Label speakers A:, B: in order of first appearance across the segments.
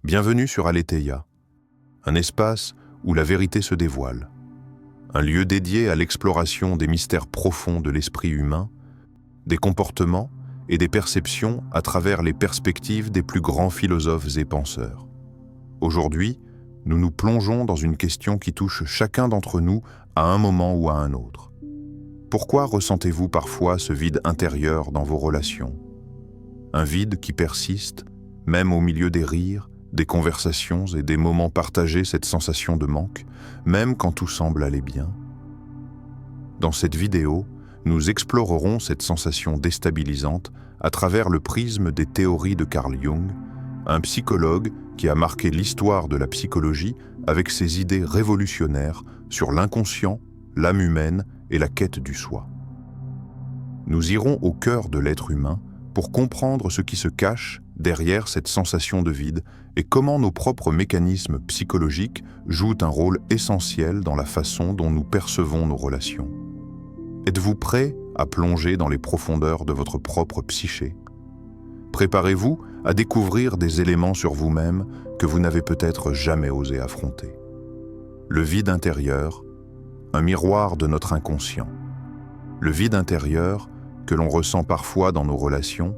A: Bienvenue sur Aletheia, un espace où la vérité se dévoile, un lieu dédié à l'exploration des mystères profonds de l'esprit humain, des comportements et des perceptions à travers les perspectives des plus grands philosophes et penseurs. Aujourd'hui, nous nous plongeons dans une question qui touche chacun d'entre nous à un moment ou à un autre. Pourquoi ressentez-vous parfois ce vide intérieur dans vos relations? Un vide qui persiste, même au milieu des rires, des conversations et des moments partagés, cette sensation de manque, même quand tout semble aller bien. Dans cette vidéo, nous explorerons cette sensation déstabilisante à travers le prisme des théories de Carl Jung, un psychologue qui a marqué l'histoire de la psychologie avec ses idées révolutionnaires sur l'inconscient, l'âme humaine et la quête du soi. Nous irons au cœur de l'être humain pour comprendre ce qui se cache derrière cette sensation de vide et comment nos propres mécanismes psychologiques jouent un rôle essentiel dans la façon dont nous percevons nos relations. Êtes-vous prêt à plonger dans les profondeurs de votre propre psyché? Préparez-vous à découvrir des éléments sur vous-même que vous n'avez peut-être jamais osé affronter. Le vide intérieur, un miroir de notre inconscient. Le vide intérieur, que l'on ressent parfois dans nos relations,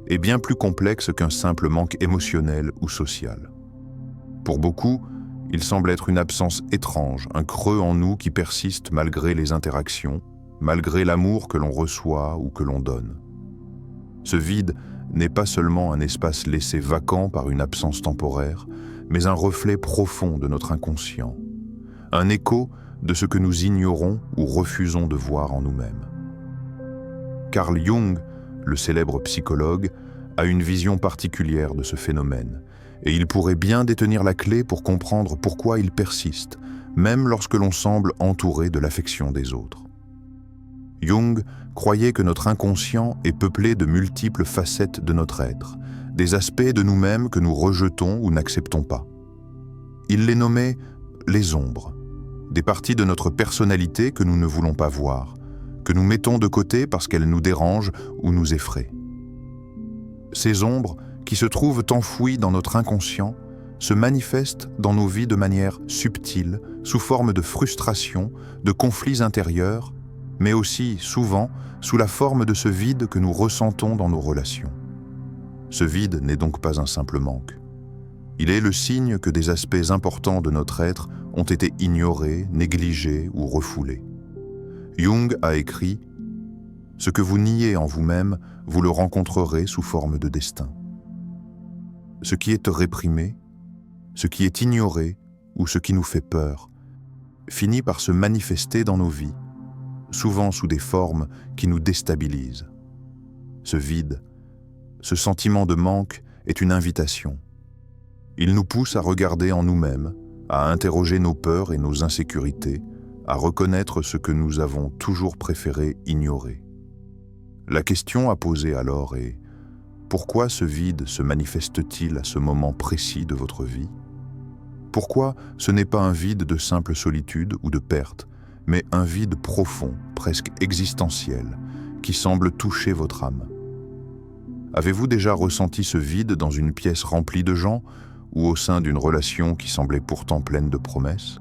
A: est bien plus complexe qu'un simple manque émotionnel ou social. Pour beaucoup, il semble être une absence étrange, un creux en nous qui persiste malgré les interactions, malgré l'amour que l'on reçoit ou que l'on donne. Ce vide n'est pas seulement un espace laissé vacant par une absence temporaire, mais un reflet profond de notre inconscient, un écho de ce que nous ignorons ou refusons de voir en nous-mêmes. Carl Jung, le célèbre psychologue, a une vision particulière de ce phénomène, et il pourrait bien détenir la clé pour comprendre pourquoi il persiste, même lorsque l'on semble entouré de l'affection des autres. Jung croyait que notre inconscient est peuplé de multiples facettes de notre être, des aspects de nous-mêmes que nous rejetons ou n'acceptons pas. Il les nommait les ombres, des parties de notre personnalité que nous ne voulons pas voir, que nous mettons de côté parce qu'elles nous dérangent ou nous effraient. Ces ombres, qui se trouvent enfouies dans notre inconscient, se manifestent dans nos vies de manière subtile, sous forme de frustration, de conflits intérieurs, mais aussi, souvent, sous la forme de ce vide que nous ressentons dans nos relations. Ce vide n'est donc pas un simple manque. Il est le signe que des aspects importants de notre être ont été ignorés, négligés ou refoulés. Jung a écrit « Ce que vous niez en vous-même, vous le rencontrerez sous forme de destin. Ce qui est réprimé, ce qui est ignoré ou ce qui nous fait peur, finit par se manifester dans nos vies, souvent sous des formes qui nous déstabilisent. Ce vide, ce sentiment de manque est une invitation. Il nous pousse à regarder en nous-mêmes, à interroger nos peurs et nos insécurités, à reconnaître ce que nous avons toujours préféré ignorer. La question à poser alors est: pourquoi ce vide se manifeste-t-il à ce moment précis de votre vie? Pourquoi ce n'est pas un vide de simple solitude ou de perte, mais un vide profond, presque existentiel, qui semble toucher votre âme? Avez-vous déjà ressenti ce vide dans une pièce remplie de gens ou au sein d'une relation qui semblait pourtant pleine de promesses?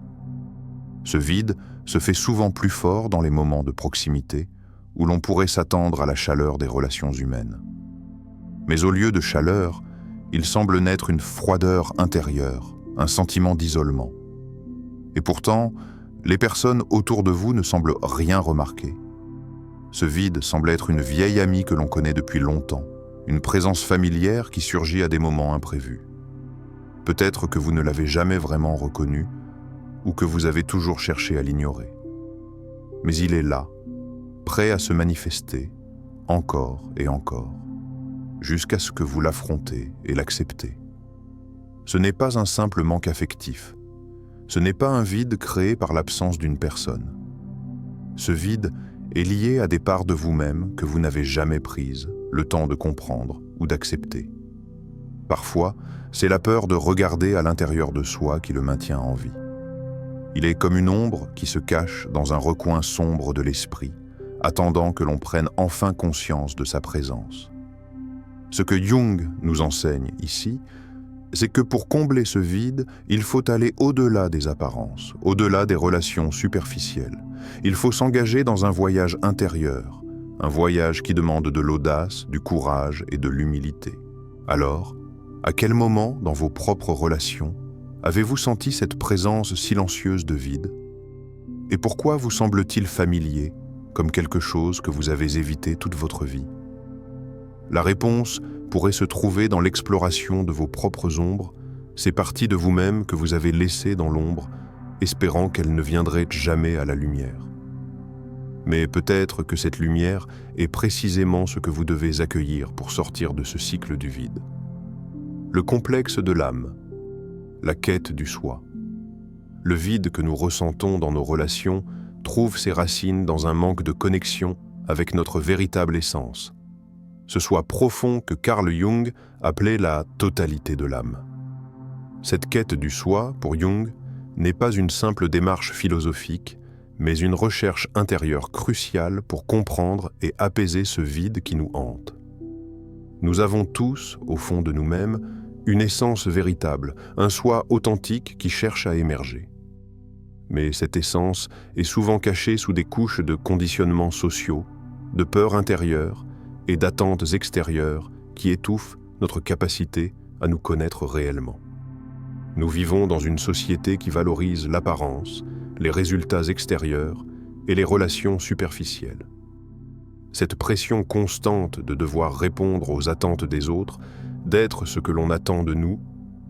A: Ce vide se fait souvent plus fort dans les moments de proximité, où l'on pourrait s'attendre à la chaleur des relations humaines. Mais au lieu de chaleur, il semble naître une froideur intérieure, un sentiment d'isolement. Et pourtant, les personnes autour de vous ne semblent rien remarquer. Ce vide semble être une vieille amie que l'on connaît depuis longtemps, une présence familière qui surgit à des moments imprévus. Peut-être que vous ne l'avez jamais vraiment reconnue, ou que vous avez toujours cherché à l'ignorer. Mais il est là, prêt à se manifester, encore et encore, jusqu'à ce que vous l'affrontez et l'acceptez. Ce n'est pas un simple manque affectif. Ce n'est pas un vide créé par l'absence d'une personne. Ce vide est lié à des parts de vous-même que vous n'avez jamais prises, le temps de comprendre ou d'accepter. Parfois, c'est la peur de regarder à l'intérieur de soi qui le maintient en vie. Il est comme une ombre qui se cache dans un recoin sombre de l'esprit, attendant que l'on prenne enfin conscience de sa présence. Ce que Jung nous enseigne ici, c'est que pour combler ce vide, il faut aller au-delà des apparences, au-delà des relations superficielles. Il faut s'engager dans un voyage intérieur, un voyage qui demande de l'audace, du courage et de l'humilité. Alors, à quel moment dans vos propres relations avez-vous senti cette présence silencieuse de vide? Et pourquoi vous semble-t-il familier, comme quelque chose que vous avez évité toute votre vie? La réponse pourrait se trouver dans l'exploration de vos propres ombres, ces parties de vous-même que vous avez laissées dans l'ombre, espérant qu'elles ne viendraient jamais à la lumière. Mais peut-être que cette lumière est précisément ce que vous devez accueillir pour sortir de ce cycle du vide. Le complexe de l'âme, la quête du soi. Le vide que nous ressentons dans nos relations trouve ses racines dans un manque de connexion avec notre véritable essence, ce soi profond que Carl Jung appelait la totalité de l'âme. Cette quête du soi, pour Jung, n'est pas une simple démarche philosophique, mais une recherche intérieure cruciale pour comprendre et apaiser ce vide qui nous hante. Nous avons tous, au fond de nous-mêmes, une essence véritable, un soi authentique qui cherche à émerger. Mais cette essence est souvent cachée sous des couches de conditionnements sociaux, de peurs intérieures et d'attentes extérieures qui étouffent notre capacité à nous connaître réellement. Nous vivons dans une société qui valorise l'apparence, les résultats extérieurs et les relations superficielles. Cette pression constante de devoir répondre aux attentes des autres, d'être ce que l'on attend de nous,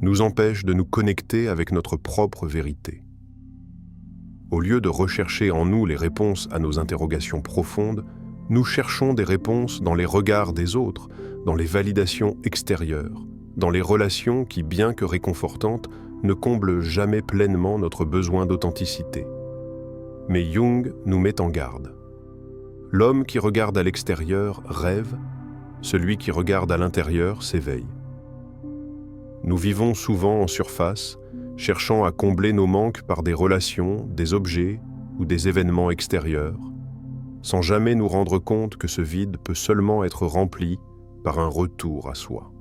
A: nous empêche de nous connecter avec notre propre vérité. Au lieu de rechercher en nous les réponses à nos interrogations profondes, nous cherchons des réponses dans les regards des autres, dans les validations extérieures, dans les relations qui, bien que réconfortantes, ne comblent jamais pleinement notre besoin d'authenticité. Mais Jung nous met en garde. L'homme qui regarde à l'extérieur rêve, celui qui regarde à l'intérieur s'éveille. Nous vivons souvent en surface, cherchant à combler nos manques par des relations, des objets ou des événements extérieurs, sans jamais nous rendre compte que ce vide peut seulement être rempli par un retour à soi.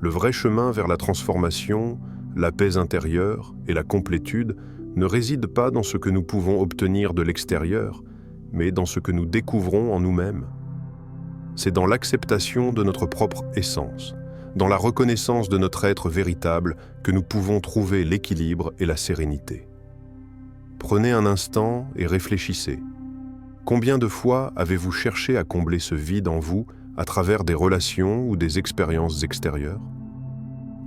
A: Le vrai chemin vers la transformation, la paix intérieure et la complétude ne réside pas dans ce que nous pouvons obtenir de l'extérieur, mais dans ce que nous découvrons en nous-mêmes. C'est dans l'acceptation de notre propre essence, dans la reconnaissance de notre être véritable que nous pouvons trouver l'équilibre et la sérénité. Prenez un instant et réfléchissez. Combien de fois avez-vous cherché à combler ce vide en vous à travers des relations ou des expériences extérieures?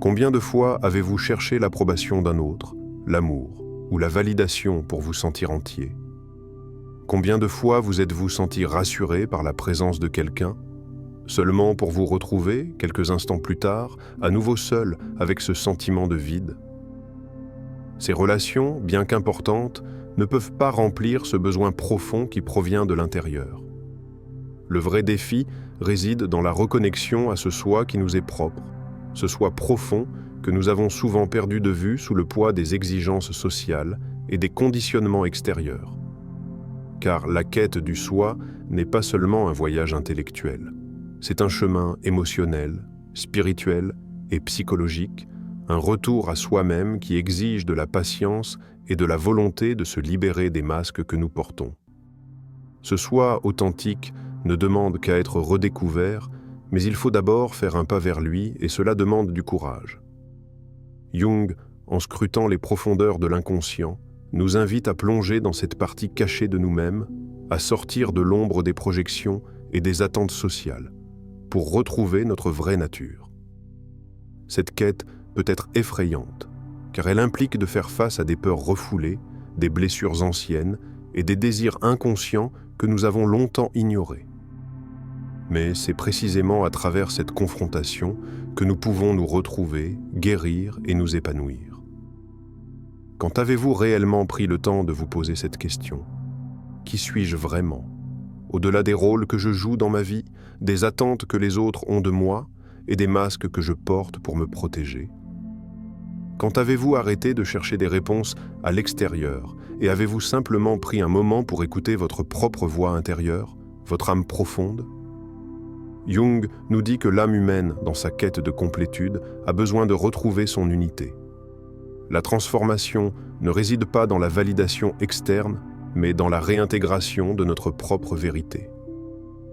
A: Combien de fois avez-vous cherché l'approbation d'un autre, l'amour ou la validation pour vous sentir entier? Combien de fois vous êtes-vous senti rassuré par la présence de quelqu'un, seulement pour vous retrouver, quelques instants plus tard, à nouveau seul avec ce sentiment de vide? Ces relations, bien qu'importantes, ne peuvent pas remplir ce besoin profond qui provient de l'intérieur. Le vrai défi réside dans la reconnexion à ce soi qui nous est propre, ce soi profond que nous avons souvent perdu de vue sous le poids des exigences sociales et des conditionnements extérieurs. Car la quête du soi n'est pas seulement un voyage intellectuel, c'est un chemin émotionnel, spirituel et psychologique, un retour à soi-même qui exige de la patience et de la volonté de se libérer des masques que nous portons. Ce soi authentique ne demande qu'à être redécouvert, mais il faut d'abord faire un pas vers lui et cela demande du courage. Jung, en scrutant les profondeurs de l'inconscient, nous invite à plonger dans cette partie cachée de nous-mêmes, à sortir de l'ombre des projections et des attentes sociales, pour retrouver notre vraie nature. Cette quête peut être effrayante, car elle implique de faire face à des peurs refoulées, des blessures anciennes et des désirs inconscients que nous avons longtemps ignorés. Mais c'est précisément à travers cette confrontation que nous pouvons nous retrouver, guérir et nous épanouir. Quand avez-vous réellement pris le temps de vous poser cette question? Qui suis-je vraiment? Au-delà des rôles que je joue dans ma vie, des attentes que les autres ont de moi et des masques que je porte pour me protéger? Quand avez-vous arrêté de chercher des réponses à l'extérieur et avez-vous simplement pris un moment pour écouter votre propre voix intérieure, votre âme profonde? Jung nous dit que l'âme humaine, dans sa quête de complétude, a besoin de retrouver son unité. La transformation ne réside pas dans la validation externe, mais dans la réintégration de notre propre vérité.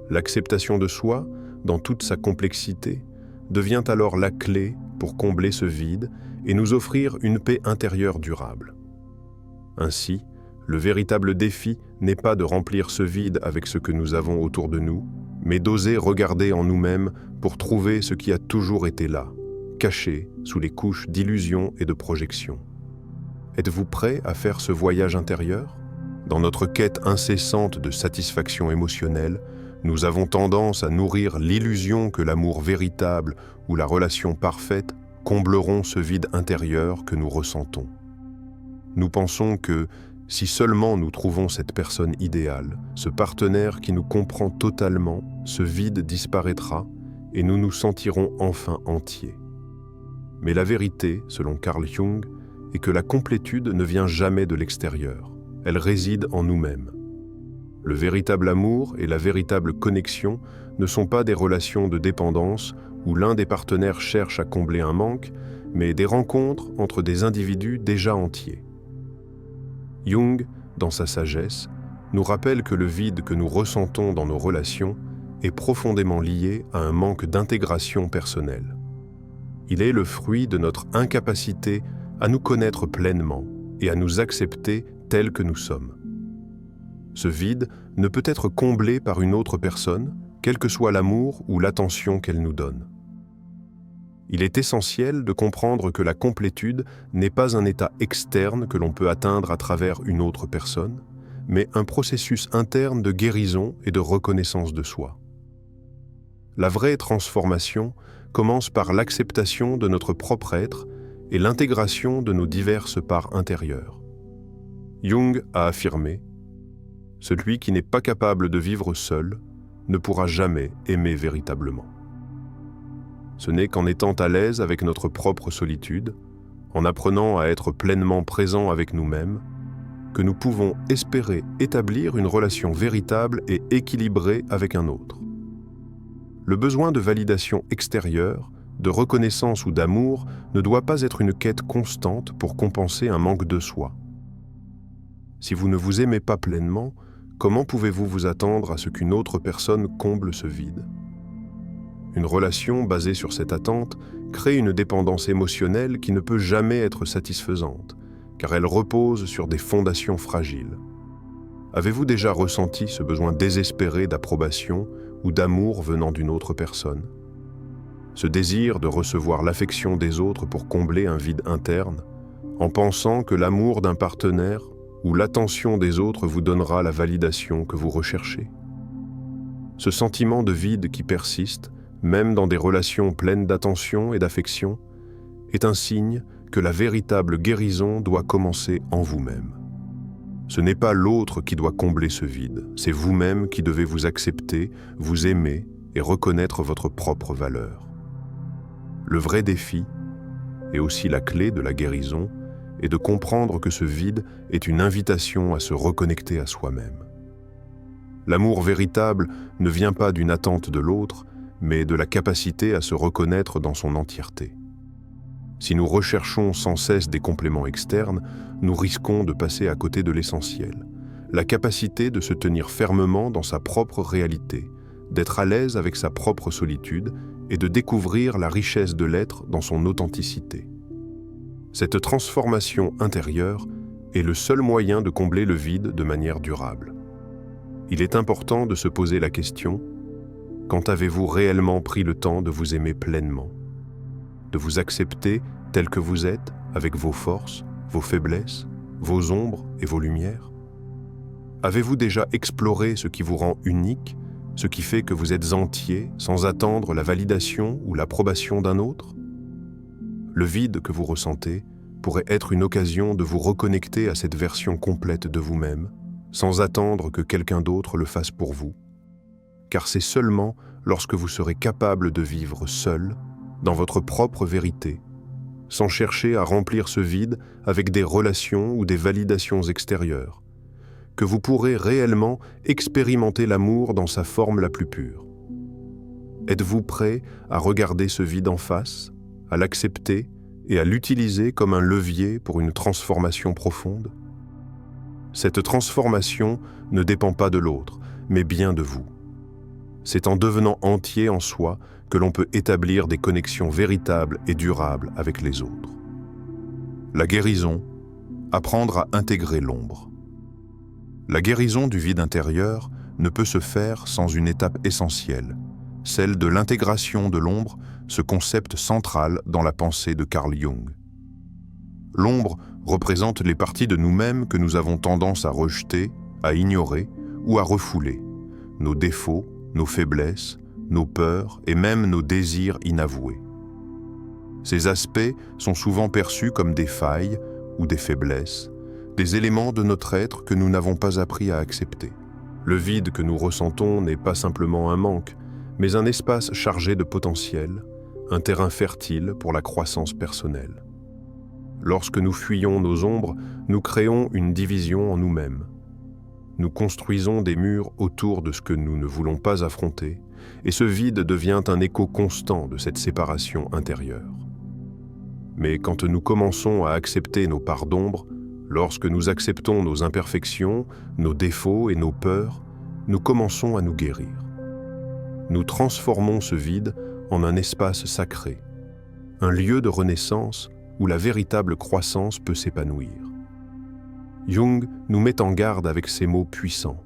A: L'acceptation de soi, dans toute sa complexité, devient alors la clé pour combler ce vide et nous offrir une paix intérieure durable. Ainsi, le véritable défi n'est pas de remplir ce vide avec ce que nous avons autour de nous, mais d'oser regarder en nous-mêmes pour trouver ce qui a toujours été là, caché sous les couches d'illusions et de projections. Êtes-vous prêt à faire ce voyage intérieur? Dans notre quête incessante de satisfaction émotionnelle, nous avons tendance à nourrir l'illusion que l'amour véritable ou la relation parfaite combleront ce vide intérieur que nous ressentons. Nous pensons que, si seulement nous trouvons cette personne idéale, ce partenaire qui nous comprend totalement, ce vide disparaîtra et nous nous sentirons enfin entiers. Mais la vérité, selon Carl Jung, est que la complétude ne vient jamais de l'extérieur. Elle réside en nous-mêmes. Le véritable amour et la véritable connexion ne sont pas des relations de dépendance où l'un des partenaires cherche à combler un manque, mais des rencontres entre des individus déjà entiers. Jung, dans sa sagesse, nous rappelle que le vide que nous ressentons dans nos relations est profondément lié à un manque d'intégration personnelle. Il est le fruit de notre incapacité à nous connaître pleinement et à nous accepter tels que nous sommes. Ce vide ne peut être comblé par une autre personne, quel que soit l'amour ou l'attention qu'elle nous donne. Il est essentiel de comprendre que la complétude n'est pas un état externe que l'on peut atteindre à travers une autre personne, mais un processus interne de guérison et de reconnaissance de soi. La vraie transformation commence par l'acceptation de notre propre être et l'intégration de nos diverses parts intérieures. Jung a affirmé « Celui qui n'est pas capable de vivre seul ne pourra jamais aimer véritablement ». Ce n'est qu'en étant à l'aise avec notre propre solitude, en apprenant à être pleinement présent avec nous-mêmes, que nous pouvons espérer établir une relation véritable et équilibrée avec un autre. Le besoin de validation extérieure, de reconnaissance ou d'amour ne doit pas être une quête constante pour compenser un manque de soi. Si vous ne vous aimez pas pleinement, comment pouvez-vous vous attendre à ce qu'une autre personne comble ce vide ? Une relation basée sur cette attente crée une dépendance émotionnelle qui ne peut jamais être satisfaisante, car elle repose sur des fondations fragiles. Avez-vous déjà ressenti ce besoin désespéré d'approbation ou d'amour venant d'une autre personne? Ce désir de recevoir l'affection des autres pour combler un vide interne, en pensant que l'amour d'un partenaire ou l'attention des autres vous donnera la validation que vous recherchez. Ce sentiment de vide qui persiste, même dans des relations pleines d'attention et d'affection, est un signe que la véritable guérison doit commencer en vous-même. Ce n'est pas l'autre qui doit combler ce vide, c'est vous-même qui devez vous accepter, vous aimer et reconnaître votre propre valeur. Le vrai défi, et aussi la clé de la guérison, est de comprendre que ce vide est une invitation à se reconnecter à soi-même. L'amour véritable ne vient pas d'une attente de l'autre, mais de la capacité à se reconnaître dans son entièreté. Si nous recherchons sans cesse des compléments externes, nous risquons de passer à côté de l'essentiel, la capacité de se tenir fermement dans sa propre réalité, d'être à l'aise avec sa propre solitude et de découvrir la richesse de l'être dans son authenticité. Cette transformation intérieure est le seul moyen de combler le vide de manière durable. Il est important de se poser la question: quand avez-vous réellement pris le temps de vous aimer pleinement, de vous accepter tel que vous êtes, avec vos forces, vos faiblesses, vos ombres et vos lumières? Avez-vous déjà exploré ce qui vous rend unique, ce qui fait que vous êtes entier sans attendre la validation ou l'approbation d'un autre? Le vide que vous ressentez pourrait être une occasion de vous reconnecter à cette version complète de vous-même, sans attendre que quelqu'un d'autre le fasse pour vous. Car c'est seulement lorsque vous serez capable de vivre seul, dans votre propre vérité, sans chercher à remplir ce vide avec des relations ou des validations extérieures, que vous pourrez réellement expérimenter l'amour dans sa forme la plus pure. Êtes-vous prêt à regarder ce vide en face, à l'accepter et à l'utiliser comme un levier pour une transformation profonde? Cette transformation ne dépend pas de l'autre, mais bien de vous. C'est en devenant entier en soi que l'on peut établir des connexions véritables et durables avec les autres. La guérison, apprendre à intégrer l'ombre. La guérison du vide intérieur ne peut se faire sans une étape essentielle, celle de l'intégration de l'ombre, ce concept central dans la pensée de Carl Jung. L'ombre représente les parties de nous-mêmes que nous avons tendance à rejeter, à ignorer ou à refouler, nos défauts, nos faiblesses, nos peurs et même nos désirs inavoués. Ces aspects sont souvent perçus comme des failles ou des faiblesses, des éléments de notre être que nous n'avons pas appris à accepter. Le vide que nous ressentons n'est pas simplement un manque, mais un espace chargé de potentiel, un terrain fertile pour la croissance personnelle. Lorsque nous fuyons nos ombres, nous créons une division en nous-mêmes. Nous construisons des murs autour de ce que nous ne voulons pas affronter, et ce vide devient un écho constant de cette séparation intérieure. Mais quand nous commençons à accepter nos parts d'ombre, lorsque nous acceptons nos imperfections, nos défauts et nos peurs, nous commençons à nous guérir. Nous transformons ce vide en un espace sacré, un lieu de renaissance où la véritable croissance peut s'épanouir. Jung nous met en garde avec ces mots puissants.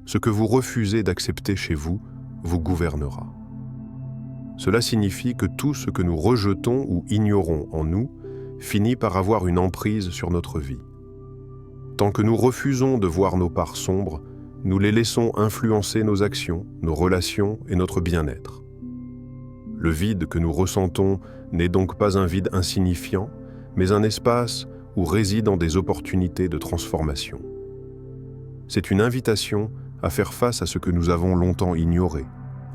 A: Ce que vous refusez d'accepter chez vous, vous gouvernera. Cela signifie que tout ce que nous rejetons ou ignorons en nous finit par avoir une emprise sur notre vie. Tant que nous refusons de voir nos parts sombres, nous les laissons influencer nos actions, nos relations et notre bien-être. Le vide que nous ressentons n'est donc pas un vide insignifiant, mais un espace où résident des opportunités de transformation. C'est une invitation à faire face à ce que nous avons longtemps ignoré,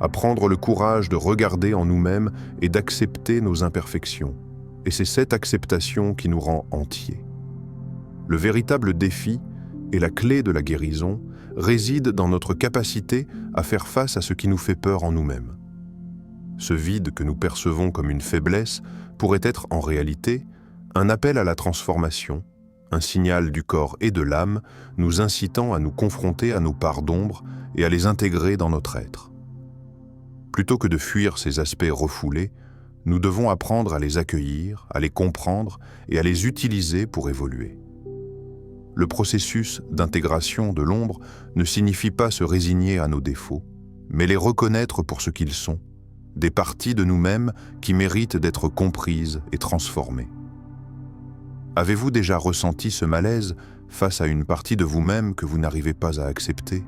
A: à prendre le courage de regarder en nous-mêmes et d'accepter nos imperfections. Et c'est cette acceptation qui nous rend entiers. Le véritable défi et la clé de la guérison réside dans notre capacité à faire face à ce qui nous fait peur en nous-mêmes. Ce vide que nous percevons comme une faiblesse pourrait être en réalité un appel à la transformation, un signal du corps et de l'âme nous incitant à nous confronter à nos parts d'ombre et à les intégrer dans notre être. Plutôt que de fuir ces aspects refoulés, nous devons apprendre à les accueillir, à les comprendre et à les utiliser pour évoluer. Le processus d'intégration de l'ombre ne signifie pas se résigner à nos défauts, mais les reconnaître pour ce qu'ils sont, des parties de nous-mêmes qui méritent d'être comprises et transformées. Avez-vous déjà ressenti ce malaise face à une partie de vous-même que vous n'arrivez pas à accepter?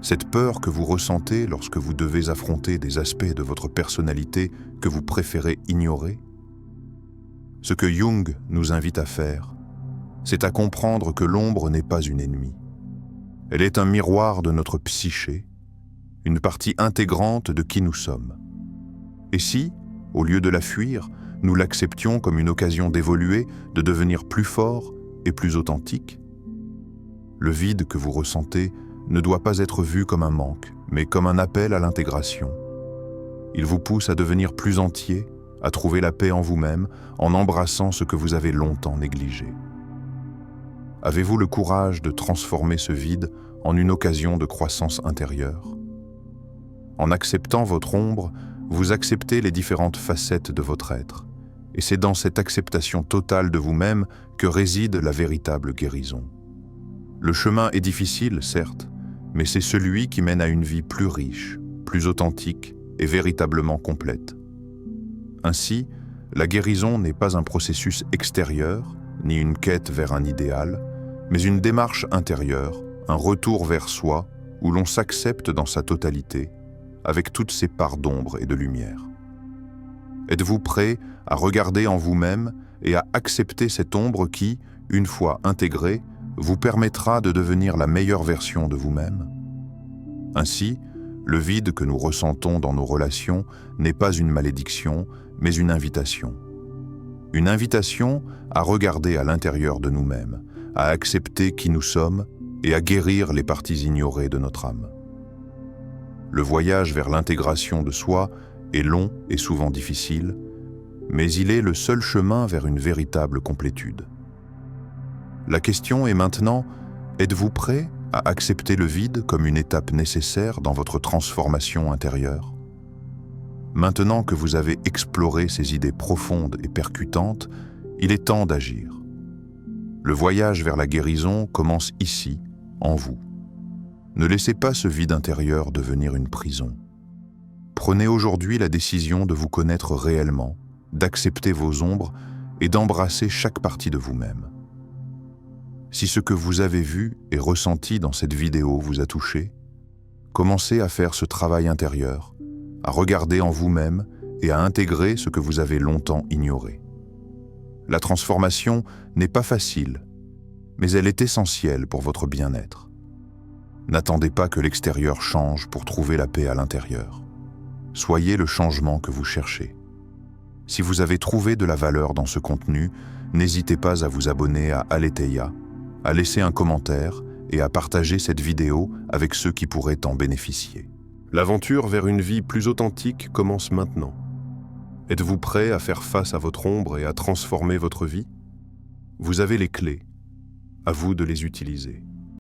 A: Cette peur que vous ressentez lorsque vous devez affronter des aspects de votre personnalité que vous préférez ignorer? Ce que Jung nous invite à faire, c'est à comprendre que l'ombre n'est pas une ennemie. Elle est un miroir de notre psyché, une partie intégrante de qui nous sommes. Et si, au lieu de la fuir, nous l'acceptions comme une occasion d'évoluer, de devenir plus fort et plus authentique? Le vide que vous ressentez ne doit pas être vu comme un manque, mais comme un appel à l'intégration. Il vous pousse à devenir plus entier, à trouver la paix en vous-même, en embrassant ce que vous avez longtemps négligé. Avez-vous le courage de transformer ce vide en une occasion de croissance intérieure? En acceptant votre ombre, vous acceptez les différentes facettes de votre être, et c'est dans cette acceptation totale de vous-même que réside la véritable guérison. Le chemin est difficile, certes, mais c'est celui qui mène à une vie plus riche, plus authentique et véritablement complète. Ainsi, la guérison n'est pas un processus extérieur, ni une quête vers un idéal, mais une démarche intérieure, un retour vers soi où l'on s'accepte dans sa totalité, avec toutes ses parts d'ombre et de lumière. Êtes-vous prêt à regarder en vous-même et à accepter cette ombre qui, une fois intégrée, vous permettra de devenir la meilleure version de vous-même? Ainsi, le vide que nous ressentons dans nos relations n'est pas une malédiction, mais une invitation. Une invitation à regarder à l'intérieur de nous-mêmes, à accepter qui nous sommes et à guérir les parties ignorées de notre âme. Le voyage vers l'intégration de soi est long et souvent difficile, mais il est le seul chemin vers une véritable complétude. La question est maintenant, êtes-vous prêt à accepter le vide comme une étape nécessaire dans votre transformation intérieure? Maintenant que vous avez exploré ces idées profondes et percutantes, il est temps d'agir. Le voyage vers la guérison commence ici, en vous. Ne laissez pas ce vide intérieur devenir une prison. Prenez aujourd'hui la décision de vous connaître réellement, d'accepter vos ombres et d'embrasser chaque partie de vous-même. Si ce que vous avez vu et ressenti dans cette vidéo vous a touché, commencez à faire ce travail intérieur, à regarder en vous-même et à intégrer ce que vous avez longtemps ignoré. La transformation n'est pas facile, mais elle est essentielle pour votre bien-être. N'attendez pas que l'extérieur change pour trouver la paix à l'intérieur. Soyez le changement que vous cherchez. Si vous avez trouvé de la valeur dans ce contenu, n'hésitez pas à vous abonner à Aletheia, à laisser un commentaire et à partager cette vidéo avec ceux qui pourraient en bénéficier. L'aventure vers une vie plus authentique commence maintenant. Êtes-vous prêt à faire face à votre ombre et à transformer votre vie? Vous avez les clés. À vous de les utiliser.